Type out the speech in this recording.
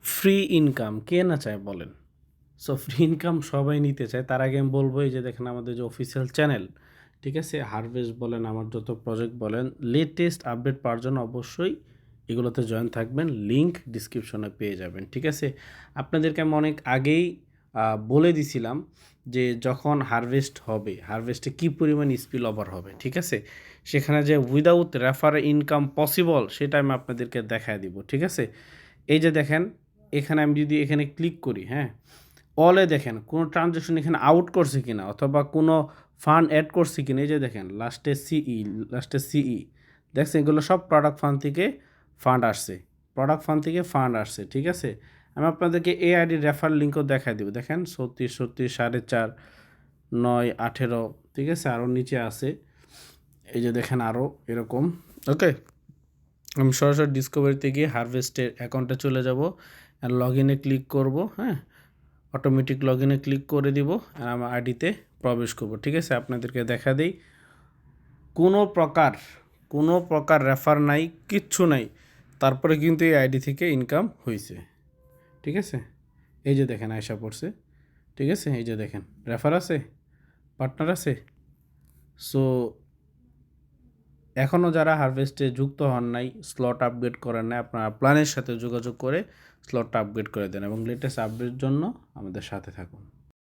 Free income কে না চায় বলেন? সো ফ্রি ইনকাম সবাই নিতে চায়। তার আগে আমি বলবো এই যে দেখেন আমাদের যে অফিসিয়াল চ্যানেল, ঠিক আছে? হারভেস্ট বলেন, আমার যত প্রজেক্ট বলেন, লেটেস্ট আপডেট পাওয়ার জন্য অবশ্যই এগুলোতে জয়েন থাকবেন। লিঙ্ক ডিসক্রিপশনে পেয়ে যাবেন, ঠিক আছে? আপনাদেরকে আমি অনেক আগেই বলে দিছিলাম যে যখন হারভেস্ট হবে, হারভেস্টে কী পরিমাণ স্পিল ওভার হবে, ঠিক আছে? সেখানে যে উইদাউট রেফার ইনকাম পসিবল সেটা আমি আপনাদেরকে দেখায় দিব, ঠিক আছে? এই যে দেখেন, এখানে আমি যদি এখানে ক্লিক করি, হ্যাঁ? অলে দেখেন কোনো ট্রানজ্যাকশন এখানে আউট করছে কিনা অথবা কোনো ফান্ড অ্যাড করছে কিনা। এই যে দেখেন লাস্টে সিই দেখছেন, এগুলো সব প্রোডাক্ট ফান্ড থেকে ফান্ড আসছে, ঠিক আছে? আমি আপনাদেরকে এআইডির রেফার লিঙ্কও দেখাই দেবো। দেখেন 36 4.5 9 18, ঠিক আছে? আরও নিচে আছে, এই যে দেখেন আরও এরকম। ওকে, আমি সরাসরি ডিসকভারিতে গিয়ে হারভেস্টের অ্যাকাউন্টে চলে যাব, আর লগ ইনে ক্লিক করব, হ্যাঁ? অটোমেটিক লগ ইনে ক্লিক করে দিব আর আমার আইডিতে প্রবেশ করব, ঠিক আছে? আপনাদেরকে দেখা দেই, কোনো প্রকার রেফার নাই, কিচ্ছু নাই, তারপরে কিন্তু এই আইডি থেকে ইনকাম হয়েছে, ঠিক আছে? এই যে দেখেন আয়সা পড়ছে, ঠিক আছে? এই যে দেখেন রেফার আছে, পার্টনার আছে। সো এখনও যারা হারভেস্টে যুক্ত হন নাই, স্লট আপগ্রেড করেন নাই, আপনারা প্ল্যানের সাথে যোগাযোগ করে স্লটটা আপগ্রেড করে দেন এবং লেটেস্ট আপডেটের জন্য আমাদের সাথে থাকুন।